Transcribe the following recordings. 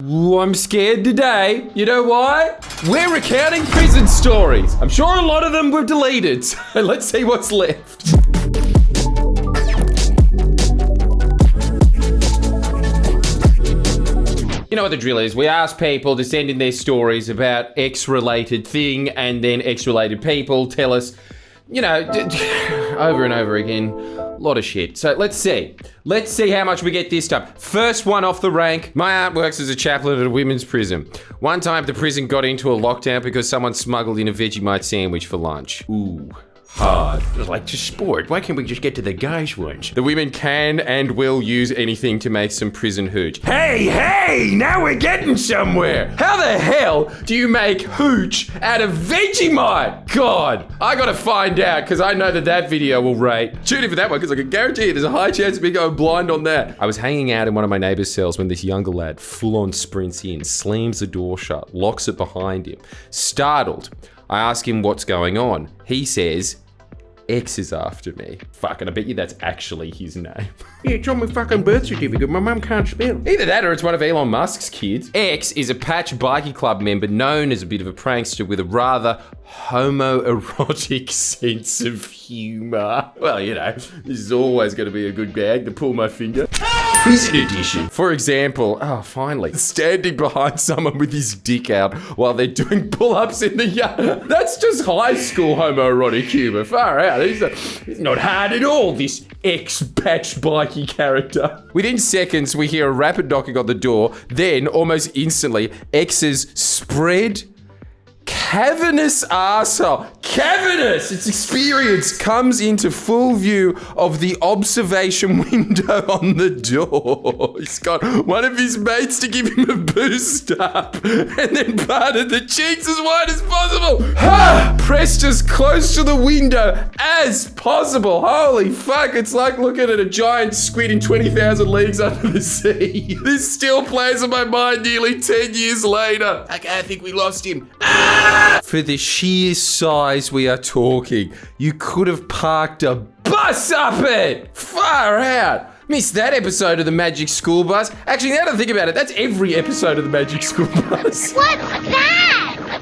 Ooh, I'm scared today. You know why? We're recounting prison stories. I'm sure a lot of them were deleted, so let's see what's left. You know what the drill is. We ask people to send in their stories about X-related thing, and then X-related people tell us, you know, over and over again, a lot of shit. So let's see. Let's see how much we get this time. First one off the rank. My aunt works as a chaplain at a women's prison. One time the prison got into a lockdown because someone smuggled in a Vegemite sandwich for lunch. Ooh. Hard. Like, just sport. Why can't we just get to the guys' ones? The women can and will use anything to make some prison hooch. Hey, now we're getting somewhere. How the hell do you make hooch out of Vegemite? God, I gotta find out, because I know that video will rate. Tune in for that one, because I can guarantee you there's a high chance of me going blind on that. I was hanging out in one of my neighbor's cells when this younger lad full-on sprints in, slams the door shut, locks it behind him. Startled, I ask him what's going on. He says, X is after me. Fucking, I bet you that's actually his name. Yeah, it's on my fucking birth certificate. My mum can't spell. Either that or it's one of Elon Musk's kids. X is a Patch Bikie Club member known as a bit of a prankster with a rather homoerotic sense of humor. Well, you know, this is always going to be a good gag to pull my finger. Prison edition. For example, oh, finally, standing behind someone with his dick out while they're doing pull-ups in the yard. That's just high school homoerotic humor. Far out. He's not hard at all, this ex-Patch Bikie character. Within seconds, we hear a rapid knocking on the door. Then, almost instantly, X's spread cavernous arsehole. Cavernous! Its experience comes into full view of the observation window on the door. He's got one of his mates to give him a boost up and then parted the cheeks as wide as possible. Pressed as close to the window as possible. Holy fuck, it's like looking at a giant squid in 20,000 Leagues Under the Sea. This still plays on my mind nearly 10 years later. I think we lost him. For the sheer size we are talking, you could have parked a bus up it! Far out! Missed that episode of the Magic School Bus. Actually, now that I think about it, that's every episode of the Magic School Bus. What's that?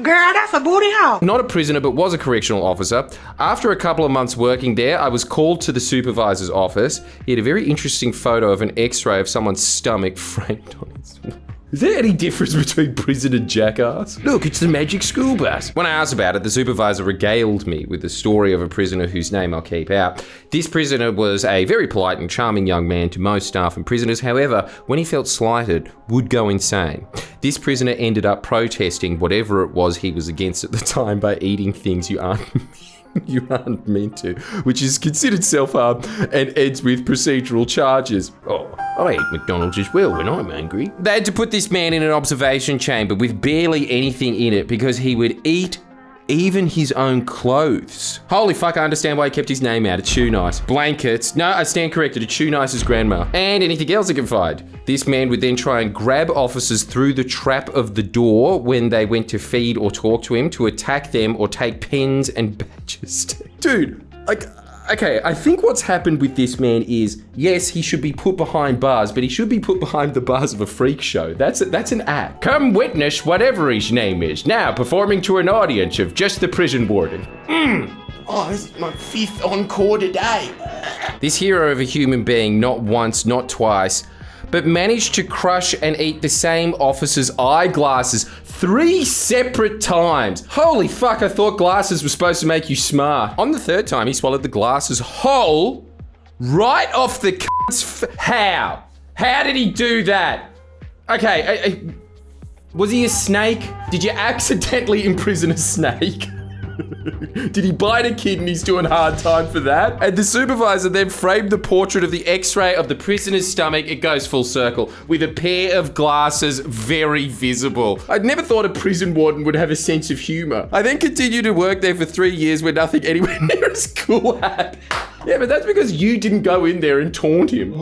Girl, that's a booty hole. Not a prisoner, but was a correctional officer. After a couple of months working there, I was called to the supervisor's office. He had a very interesting photo of an x-ray of someone's stomach framed on his wall. Is there any difference between prison and jackass? Look, it's the Magic School Bus. When I asked about it, the supervisor regaled me with the story of a prisoner whose name I'll keep out. This prisoner was a very polite and charming young man to most staff and prisoners. However, when he felt slighted, would go insane. This prisoner ended up protesting whatever it was he was against at the time by eating things you aren't meant to, which is considered self-harm and ends with procedural charges. Oh, I eat McDonald's as well when I'm angry. They had to put this man in an observation chamber with barely anything in it because he would eat even his own clothes. Holy fuck, I understand why he kept his name out. It's Shoe Nice. Blankets. No, I stand corrected. It's Shoe Nice's grandma. And anything else he can find. This man would then try and grab officers through the trap of the door when they went to feed or talk to him to attack them or take pens and badges. Dude, like, okay, I think what's happened with this man is, yes, he should be put behind bars, but he should be put behind the bars of a freak show. That's an act. Come witness whatever his name is, now performing to an audience of just the prison warden. Oh, this is my 5th encore today. This hero of a human being, not once, not twice, but managed to crush and eat the same officer's eyeglasses 3 separate times. Holy fuck, I thought glasses were supposed to make you smart. On the 3rd time, he swallowed the glasses whole right off the c***'s How? How did he do that? Okay, was he a snake? Did you accidentally imprison a snake? Did he bite a kid and he's doing hard time for that? And the supervisor then framed the portrait of the x-ray of the prisoner's stomach, it goes full circle, with a pair of glasses very visible. I'd never thought a prison warden would have a sense of humor. I then continued to work there for 3 years where nothing anywhere near as cool happened. Yeah, but that's because you didn't go in there and taunt him.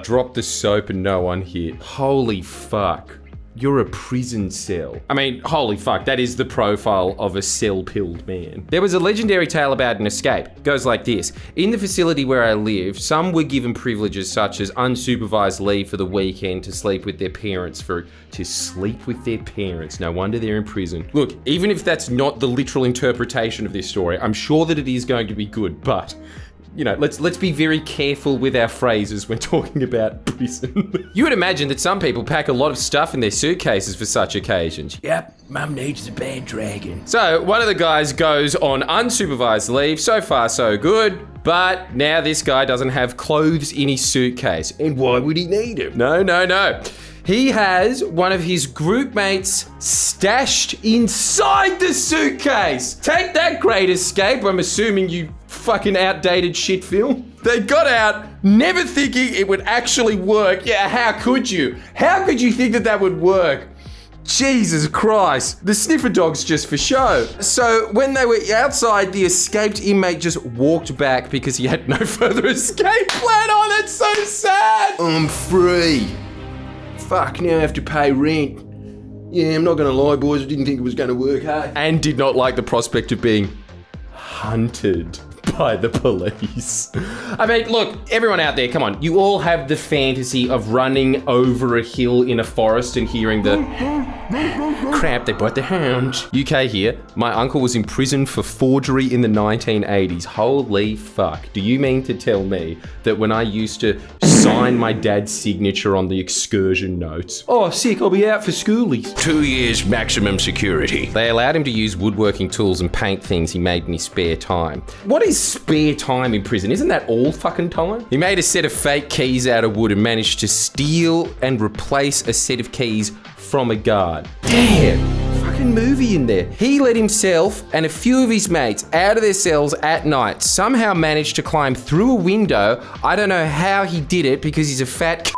Drop the soap and no one hit. Holy fuck. You're a prison cell. I mean, holy fuck, that is the profile of a cell-pilled man. There was a legendary tale about an escape. It goes like this. In the facility where I lived, some were given privileges such as unsupervised leave for the weekend to sleep with their parents. No wonder they're in prison. Look, even if that's not the literal interpretation of this story, I'm sure that it is going to be good, but you know, let's be very careful with our phrases when talking about prison. You would imagine that some people pack a lot of stuff in their suitcases for such occasions. Yep, Mum needs a bad dragon. So one of the guys goes on unsupervised leave. So far, so good. But now this guy doesn't have clothes in his suitcase. And why would he need them? No. He has one of his group mates stashed inside the suitcase. Take that, Great Escape. I'm assuming you fucking outdated shit film. They got out, never thinking it would actually work. Yeah, how could you? How could you think that that would work? Jesus Christ. The sniffer dog's just for show. So when they were outside, the escaped inmate just walked back because he had no further escape plan. Oh, that's so sad. I'm free. Fuck, now I have to pay rent. Yeah, I'm not gonna lie, boys, I didn't think it was gonna work, hey? And did not like the prospect of being hunted by the police. I mean, look, everyone out there, come on. You all have the fantasy of running over a hill in a forest and hearing the crap, they brought the hound. UK here. My uncle was in prison for forgery in the 1980s. Holy fuck. Do you mean to tell me that when I used to sign my dad's signature on the excursion notes, oh, sick, I'll be out for schoolies. 2 years maximum security. They allowed him to use woodworking tools and paint things he made in his spare time. What is spare time in prison? Isn't that all fucking time? He made a set of fake keys out of wood and managed to steal and replace a set of keys from a guard. Damn, fucking movie in there. He let himself and a few of his mates out of their cells at night, somehow managed to climb through a window. I don't know how he did it because he's a fat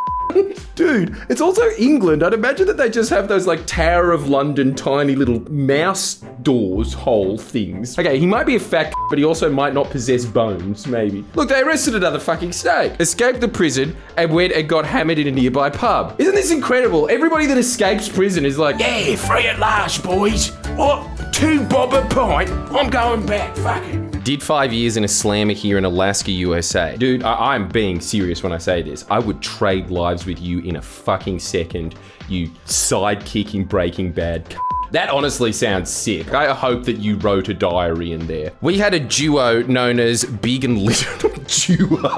Dude, it's also England. I'd imagine that they just have those like Tower of London tiny little mouse doors hole things. Okay, he might be a fat but he also might not possess bones, maybe. Look, they arrested another fucking snake, escaped the prison, and went and got hammered in a nearby pub. Isn't this incredible? Everybody that escapes prison is like, yeah, free at last, boys. What? 2 bob a pint? I'm going back, fuck it. Did 5 years in a slammer here in Alaska, USA. Dude, I'm being serious when I say this. I would trade lives with you in a fucking second, you side-kicking Breaking Bad That honestly sounds sick. I hope that you wrote a diary in there. We had a duo known as Big and Little. Duo?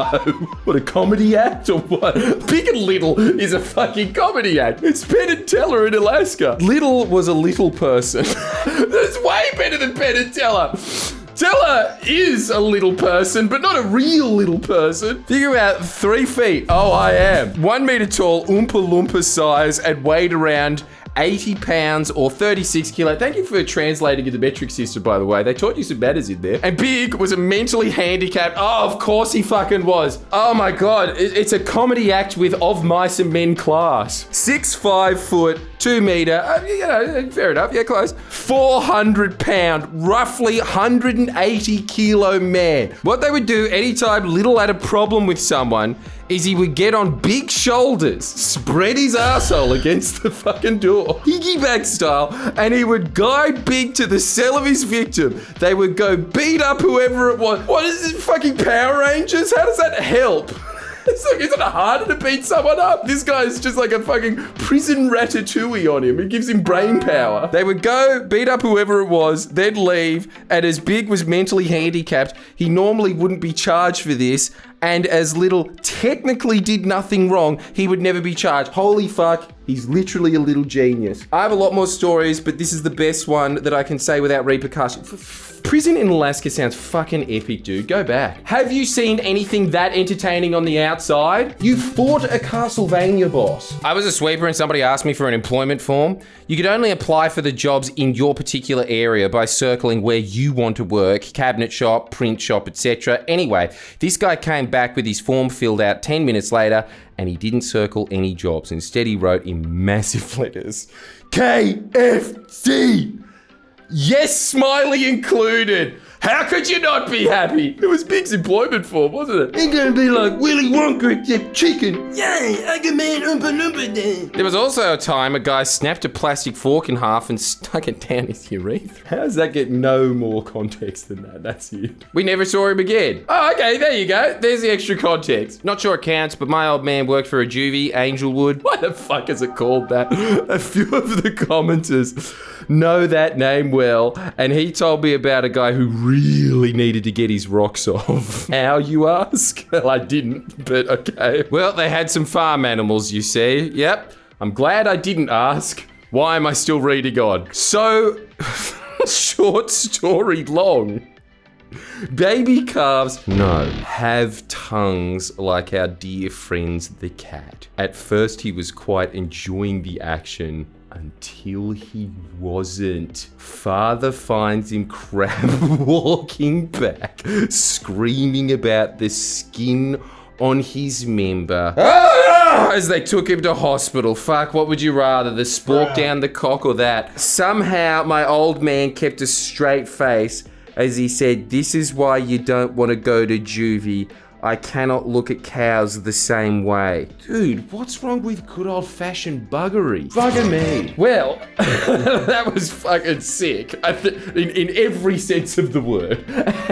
What, a comedy act or what? Big and Little is a fucking comedy act. It's Penn and Teller in Alaska. Little was a little person. That's way better than Penn and Teller. Teller is a little person, but not a real little person. Think about 3 feet. Oh, I am. 1 meter tall, Oompa Loompa size, and weighed around 80 pounds or 36 kilo. Thank you for translating in the metric system, by the way. They taught you some matters in there. And Big was a mentally handicapped. Oh, of course he fucking was. Oh my God. It's a comedy act with Of Mice and Men class. 6'5" foot, 2 meter. You know, fair enough. Yeah, close. 400 pound, roughly 180 kilo man. What they would do anytime Little had a problem with someone is he would get on Big shoulders, spread his arsehole against the fucking door, piggyback style, and he would guide Big to the cell of his victim. They would go beat up whoever it was. What is this, fucking Power Rangers? How does that help? It's like, isn't it harder to beat someone up? This guy's just like a fucking prison ratatouille on him. It gives him brain power. They would go beat up whoever it was, then leave, and as Big was mentally handicapped, he normally wouldn't be charged for this, and as Little technically did nothing wrong, he would never be charged. Holy fuck, he's literally a little genius. I have a lot more stories, but this is the best one that I can say without repercussion. Prison in Alaska sounds fucking epic, dude. Go back. Have you seen anything that entertaining on the outside? You fought a Castlevania boss. I was a sweeper and somebody asked me for an employment form. You could only apply for the jobs in your particular area by circling where you want to work, cabinet shop, print shop, etc. Anyway, this guy came back with his form filled out 10 minutes later and he didn't circle any jobs. Instead, he wrote in massive letters, KFC. Yes, smiley included. How could you not be happy? It was Big's employment form, wasn't it? Ain't gonna be like Willy Wonka except chicken. Yay, I can man Oompa Loompa then. There was also a time a guy snapped a plastic fork in half and stuck it down his urethra. How does that get no more context than that? That's it. We never saw him again. Oh, okay, there you go. There's the extra context. Not sure it counts, but my old man worked for a juvie, Angelwood. Why the fuck is it called that? A few of the commenters know that name well, and he told me about a guy who really needed to get his rocks off. How, you ask? Well, I didn't, but okay. Well, they had some farm animals, you see. Yep. I'm glad I didn't ask. Why am I still reading on? So, short story long. Baby calves, have tongues like our dear friends the cat. At first he was quite enjoying the action until he wasn't. Father finds him crab walking back, screaming about the skin on his member. As they took him to hospital. Fuck, what would you rather? The spork down the cock or that? Somehow my old man kept a straight face as he said, "This is why you don't want to go to juvie. I cannot look at cows the same way." Dude, what's wrong with good old-fashioned buggery? Fucking me. Well, that was fucking sick. In every sense of the word.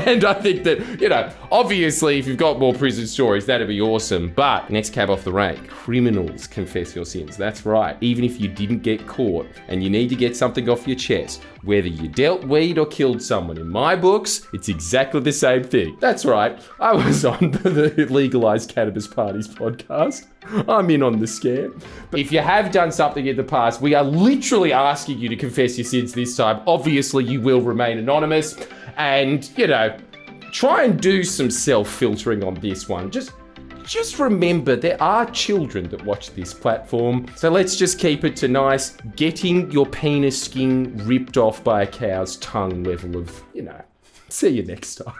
And I think that, obviously, if you've got more prison stories, that'd be awesome. But, next cab off the rank. Criminals confess your sins. That's right. Even if you didn't get caught and you need to get something off your chest, whether you dealt weed or killed someone, in my books, it's exactly the same thing. That's right. I was on the Legalized Cannabis Parties podcast. I'm in on the scam. But if you have done something in the past, we are literally asking you to confess your sins this time. Obviously, you will remain anonymous. And, try and do some self-filtering on this one. Just remember, there are children that watch this platform. So let's just keep it to nice, getting your penis skin ripped off by a cow's tongue level of, see you next time.